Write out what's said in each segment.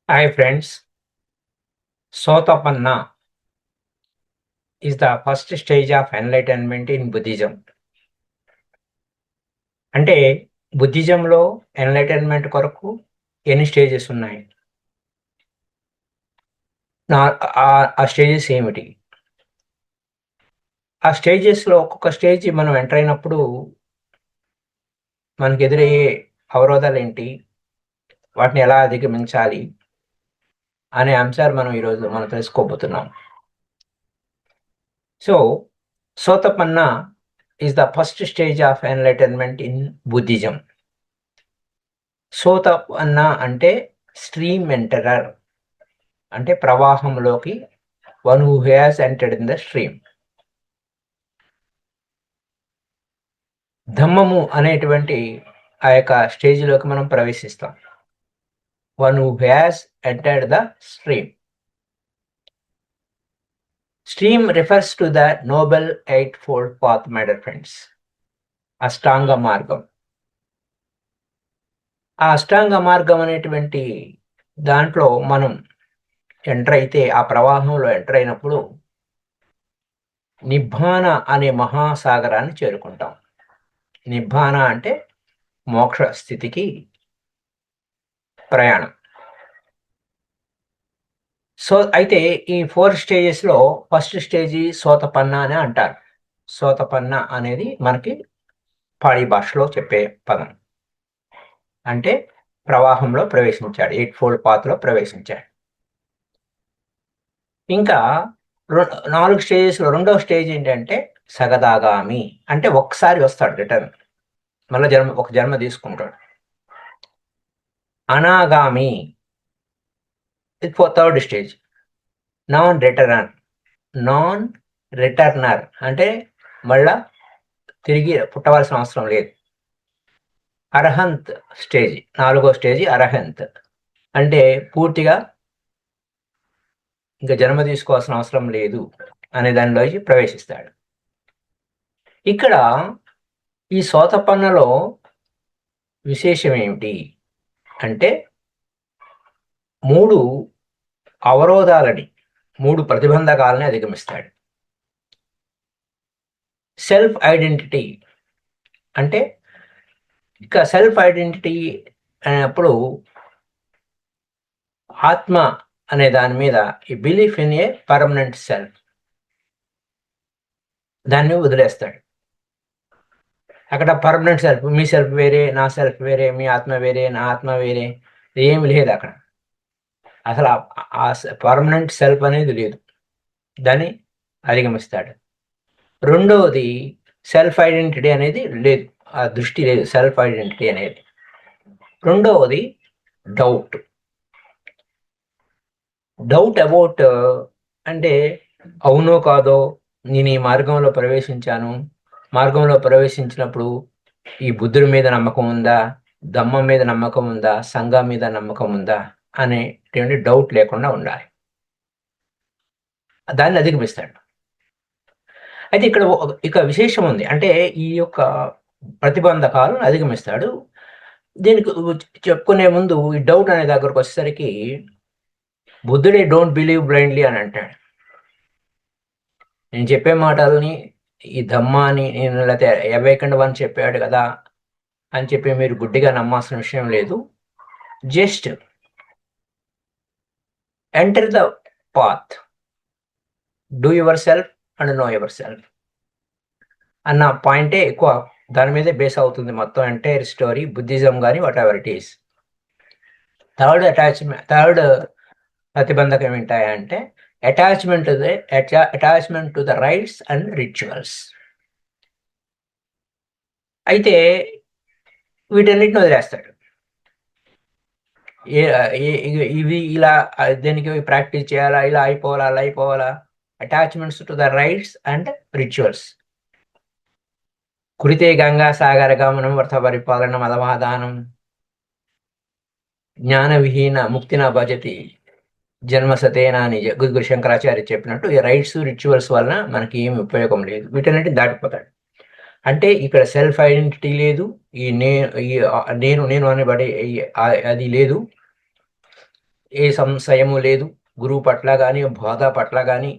Hi friends, Sotapanna is the first stage of enlightenment in Buddhism. అంటే బుద్ధిజంలో enlightenment కొరకు ఎన్ని stages ఉన్నాయి? నా ఆ స్టేజెస్ ఏమిటి? ఆ స్టేజెస్లో ఒక్కొక్క స్టేజ్ మనం ఎంటర్ అయినప్పుడు మనకు ఎదురయ్యే అవరోధాలు ఏంటి, వాటిని ఎలా అధిగమించాలి అనే అంశాలు మనం తెలుసుకోబోతున్నాం. So Sotapanna is the first stage of enlightenment in Buddhism. Sotapanna అంటే స్ట్రీమ్ ఎంటరర్, అంటే ప్రవాహంలోకి, one who has entered in the stream. ధమ్మము అనేటువంటి ఆ యొక్క స్టేజ్లోకి మనం ప్రవేశిస్తాం. One who has entered the stream. Stream refers to the noble eightfold path, my dear friends. అష్టాంగ మార్గం. ఆ అష్టాంగ మార్గం అనేటువంటి దాంట్లో మనం ఎంటర్ అయితే, ఆ ప్రవాహంలో ఎంటర్ అయినప్పుడు నిబ్బాన అనే మహాసాగరాన్ని చేరుకుంటాం. నిబ్బాన అంటే మోక్ష స్థితికి ప్రయాణం. సో అయితే ఈ 4 స్టేజెస్లో ఫస్ట్ స్టేజీ సోతపన్న అని అంటారు. సోతపన్న అనేది మనకి పాడి భాషలో చెప్పే పదం. అంటే ప్రవాహంలో ప్రవేశించాడు, 8 ఫోల్డ్ పాత్లో ప్రవేశించాడు. ఇంకా 4 స్టేజెస్లో రెండవ స్టేజ్ ఏంటంటే సగదాగామి, అంటే ఒక్కసారి వస్తాడు రిటర్న్, మళ్ళీ ఒక జన్మ తీసుకుంటాడు. అనాగామి, ఇది థర్డ్ స్టేజ్. నాన్ రిటర్నర్ అంటే మళ్ళా తిరిగి పుట్టవలసిన అవసరం లేదు. అర్హంత్ స్టేజ్, 4వ స్టేజీ అర్హంత్, అంటే పూర్తిగా ఇంకా జన్మ తీసుకోవాల్సిన అవసరం లేదు అనే దానిలోకి ప్రవేశిస్తాడు. ఇక్కడ ఈ సోతపన్నలో విశేషం ఏమిటి అంటే 3 అవరోధాలని, 3 ప్రతిబంధకాలని అధిగమిస్తాడు. సెల్ఫ్ ఐడెంటిటీ, అంటే ఇక సెల్ఫ్ ఐడెంటిటీ అనేప్పుడు ఆత్మ అనే దాని మీద ఈ belief in a permanent self, దాన్ని వదిలేస్తాడు. అక్కడ పర్మనెంట్ సెల్ఫ్, మీ సెల్ఫ్ వేరే, నా సెల్ఫ్ వేరే, మీ ఆత్మ వేరే, నా ఆత్మ వేరే, ఏమి లేదు అక్కడ. అసలు ఆ పర్మనెంట్ సెల్ఫ్ అనేది లేదు, దాన్ని అధిగమిస్తాడు. రెండవది సెల్ఫ్ ఐడెంటిటీ అనేది లేదు, ఆ దృష్టి లేదు సెల్ఫ్ ఐడెంటిటీ అనేది. రెండవది డౌట్ అబౌట్, అంటే అవునో కాదో, నేను ఈ మార్గంలో ప్రవేశించినప్పుడు ఈ బుద్ధుడి మీద నమ్మకం ఉందా, ధమ్మం మీద నమ్మకం ఉందా, సంఘం మీద నమ్మకం ఉందా అనేటువంటి డౌట్ లేకుండా ఉండాలి. దాన్ని అధిగమిస్తాడు. అయితే ఇక్కడ ఇక విశేషం ఉంది, అంటే ఈ యొక్క ప్రతిబంధకాలను అధిగమిస్తాడు. దీనికి చెప్పుకునే ముందు ఈ డౌట్ అనే దగ్గరకు వచ్చేసరికి బుద్ధుడే డోంట్ బిలీవ్ బ్లైండ్లీ అని అంటాడు. నేను చెప్పే మాటలని, ఈ ధమ్మాని, నేను లేకపోతే అవేకండ్ వన్ చెప్పాడు కదా అని చెప్పి మీరు గుడ్డిగా నమ్మాల్సిన విషయం లేదు. Just enter the path, do yourself and know yourself అన్న పాయింటే ఎక్కువ, దాని మీదే బేస్ అవుతుంది మొత్తం ఎంటైర్ స్టోరీ, బుద్ధిజం కానీ whatever it is. Third ప్రతిబంధకం ఏంటంటే attachment to the rites and rituals. అయితే వీటన్నిటిని వదిలేస్తాడు. ఇవి ఇలా దేనికి ప్రాక్టీస్ చేయాలా, ఇలా అయిపోవాలా, అలా అయిపోవాలా. Attachments to the rites and rituals. కురితే గంగా సాగర గమనం, వ్రత పరిపాలన, మదవాదానం, జ్ఞాన విహీన ముక్తిన భజతి జన్మసతేనా అని గురు శంకరాచార్య చెప్పినట్టు, ఈ రైట్స్ రిచువల్స్ వలన మనకి ఏమి ఉపయోగం లేదు, వీటన్నిటిని దాటిపోతాడు. అంటే ఇక్కడ సెల్ఫ్ ఐడెంటిటీ లేదు, ఈ నేను అనేబడే అది లేదు. ఏ సంశయము లేదు. గురువు పట్ల కానీ, బోధ పట్ల కానీ,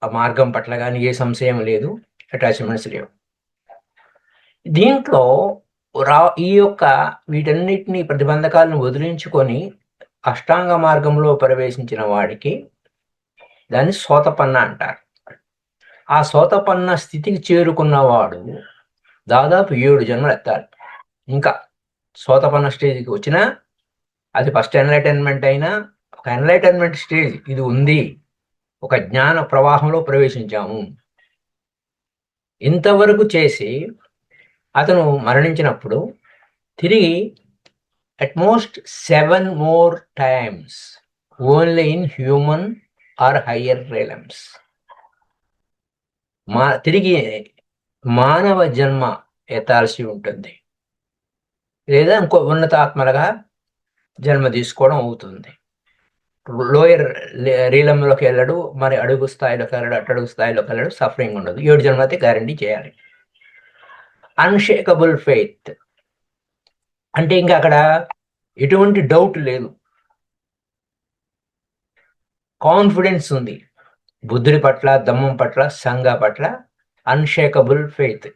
ఆ మార్గం పట్ల కానీ ఏ సంశయం లేదు, అటాచ్మెంట్స్ లేవు. దీంట్లో ఈ యొక్క వీటన్నిటిని ప్రతిబంధకాలను వదిలించుకొని అష్టాంగ మార్గంలో ప్రవేశించిన వాడికి దాన్ని సోతపన్న అంటారు. ఆ సోతపన్న స్థితికి చేరుకున్నవాడు దాదాపు 7 జన్మలు ఎత్తాలి. ఇంకా సోతపన్న స్టేజ్కి వచ్చినా అది ఫస్ట్ ఎన్లైటన్మెంట్ అయినా, ఒక ఎన్లైటన్మెంట్ స్టేజ్ ఇది ఉంది, ఒక జ్ఞాన ప్రవాహంలో ప్రవేశించాము. ఇంతవరకు చేసి అతను మరణించినప్పుడు తిరిగి utmost 7 more times only in human or higher realms తిరిగి మానవ జన్మ ఎత్తాల్సి ఉంటుంది, లేదా ఇంకో ఉన్నతాత్మలుగా జన్మ తీసుకోవడం అవుతుంది. లోయర్ రీలంలోకి వెళ్ళడు, మరి అడుగు స్థాయిలోకి వెళ్ళడు, అట్టడుగు స్థాయిలోకి వెళ్ళడు, సఫరింగ్ ఉండదు. 7 జన్మ అయితే గ్యారంటీ చేయాలి. అన్షేకబుల్ ఫెయిత్ అంటే ఇంకా అక్కడ ఎటువంటి డౌట్ లేదు, కాన్ఫిడెన్స్ ఉంది. బుద్ధుడి పట్ల, దమ్మం పట్ల, సంఘ పట్ల అన్షేకబుల్ ఫెయిత్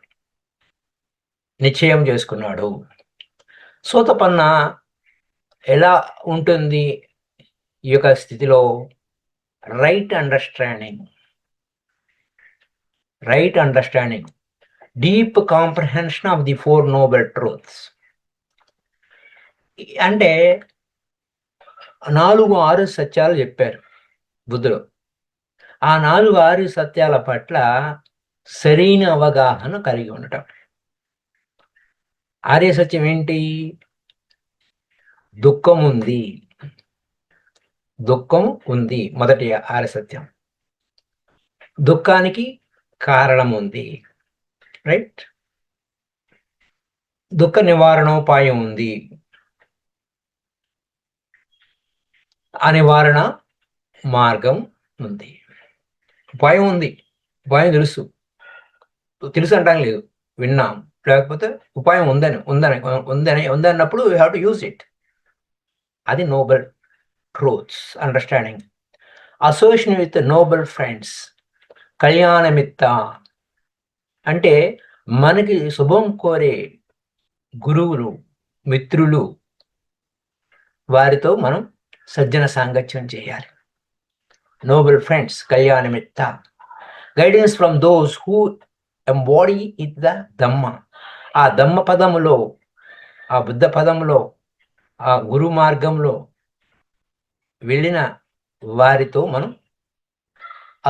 నిశ్చయం చేసుకున్నాడు. సోతపన్న ఎలా ఉంటుంది ఈ యొక్క స్థితిలో? Right understanding, deep comprehension of the 4 noble truths. అంటే 4-6 సత్యాలు చెప్పారు బుద్ధుడు. ఆ 4-6 సత్యాల పట్ల సరైన అవగాహన కలిగి ఉండటం. ఆర్య సత్యం ఏంటి? దుఃఖం ఉంది. మొదటి ఆర్య సత్యం. దుఃఖానికి కారణం ఉంది, రైట్? దుఃఖ నివారణోపాయం ఉంది, ఆ నివారణ మార్గం ఉంది. ఉపాయం ఉంది, ఉపాయం తెలుసు అంటాం లేదు, విన్నాం. లేకపోతే ఉపాయం ఉందన్నప్పుడు you have to use it. అది noble truths understanding. Association with noble friends, కళ్యాణమిత్త అంటే మనకి శుభం కోరే గురువులు, మిత్రులు, వారితో మనం సజ్జన సాంగత్యం చేయాలి. నోబెల్ ఫ్రెండ్స్, కళ్యాణమిత్త. Guidance from those who embody it the Dhamma. ఆ ధమ్మ పదములో, ఆ బుద్ధ పదములో, ఆ గురు మార్గంలో వెళ్ళిన వారితో మనం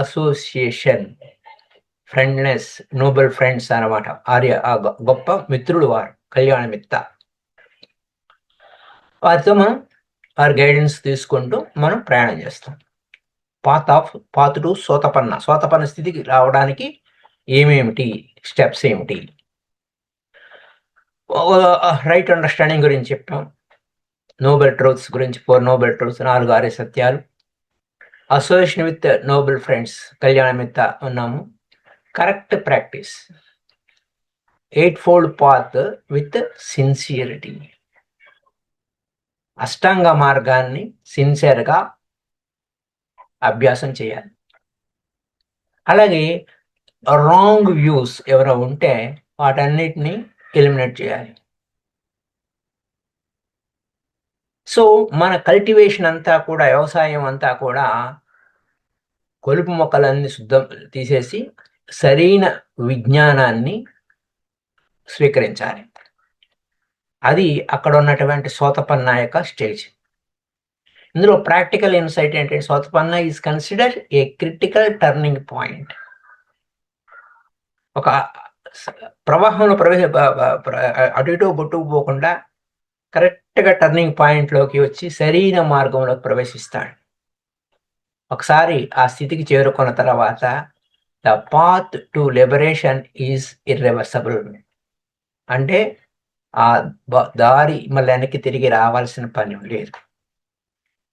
అసోసియేషన్, ఫ్రెండ్నెస్, నోబెల్ ఫ్రెండ్స్ అన్నమాట. ఆ గొప్ప మిత్రుడు వారు, కళ్యాణమిత్త. వారితో మనం వారి గైడెన్స్ తీసుకుంటూ మనం ప్రయాణం చేస్తాం. పాత్ టు సోతపన్న స్థితికి రావడానికి ఏమేమిటి స్టెప్స్ ఏమిటి? రైట్ అండర్స్టాండింగ్ గురించి చెప్పాం. నోబెల్ ట్రూత్స్ గురించి 4 నోబెల్ ట్రూత్స్, 4 ఆర్య సత్యాలు. అసోసియేషన్ విత్ నోబెల్ ఫ్రెండ్స్, కళ్యాణమిత్త ఉన్నాము. Correct practice, 8-fold path with sincerity. అష్టాంగ మార్గాన్ని సిన్సియర్గా అభ్యాసం చేయాలి. అలాగే రాంగ్ వ్యూస్ ఎవరో ఉంటే వాటన్నిటిని ఎలిమినేట్ చేయాలి. సో మన కల్టివేషన్ అంతా కూడా, వ్యవసాయం అంతా కూడా కొలుపు మొక్కలన్నీ శుద్ధం తీసేసి సరైన విజ్ఞానాన్ని స్వీకరించాలి. అది అక్కడ ఉన్నటువంటి సోతపన్న యొక్క స్టేజ్. ఇందులో ప్రాక్టికల్ ఇన్సైట్ ఏంటంటే, Sotapanna is considered a critical turning point. ఒక ప్రవాహంలో అటు ఇటు కొట్టుకుపోకుండా కరెక్ట్గా టర్నింగ్ పాయింట్లోకి వచ్చి సరైన మార్గంలోకి ప్రవేశిస్తాడు. ఒకసారి ఆ స్థితికి చేరుకున్న తర్వాత the path to liberation is irreversible. అంటే ఆ దారి మళ్ళీ వెనక్కి తిరిగి రావాల్సిన పని లేదు,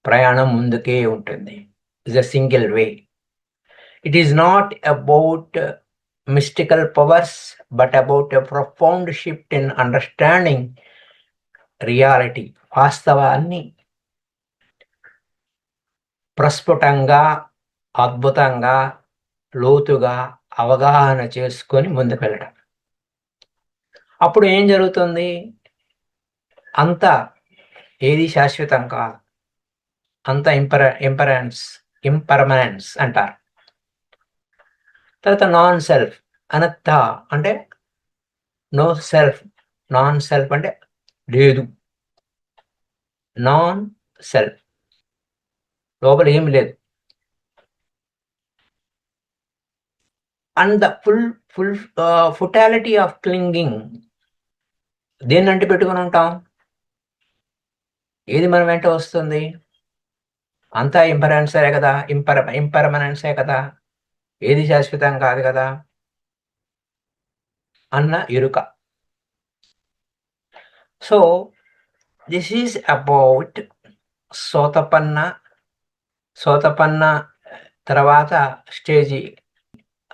ప్రయాణం ముందుకే ఉంటుంది. It's a single way. It is not about mystical powers, but about a profound shift in understanding reality. వాస్తవాన్ని ప్రస్ఫుటంగా, అద్భుతంగా, లోతుగా అవగాహన చేసుకొని ముందుకు వెళ్ళడం. అప్పుడు ఏం జరుగుతుంది? అంతా ఏది శాశ్వతం కాదు. అంత ఇంపర్మనెన్స్ అంటారు. తర్వాత నాన్ సెల్ఫ్, అనత్త అంటే నో సెల్ఫ్. నాన్ సెల్ఫ్ అంటే లేదు. నాన్ సెల్ఫ్ లోపల ఏమి లేదు. And the full futility of clinging. దేన్ని అంటి పెట్టుకుని ఉంటాం? ఏది మన వెంట వస్తుంది? అంతా ఇంపరెన్సే కదా, ఇంపర్మనెన్సే కదా, ఏది శాశ్వతం కాదు కదా అన్న ఎరుక. సో దిస్ ఈజ్ అబౌట్ సోతపన్న తర్వాత స్టేజీ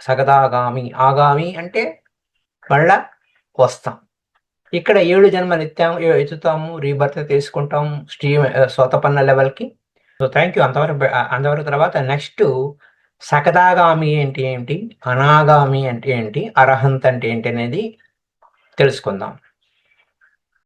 సగదాగామి. ఆగామి అంటే మళ్ళా వస్తాం. ఇక్కడ 7 జన్మలు ఎత్తుతాము, రీబర్త్ తీసుకుంటాం సోతపన్న లెవెల్కి. So thank you. అంతవరకు తర్వాత నెక్స్ట్ సకదాగామి ఏంటి, అనాగామి అంటే ఏంటి, అర్హంత్ అంటే ఏంటి అనేది తెలుసుకుందాం.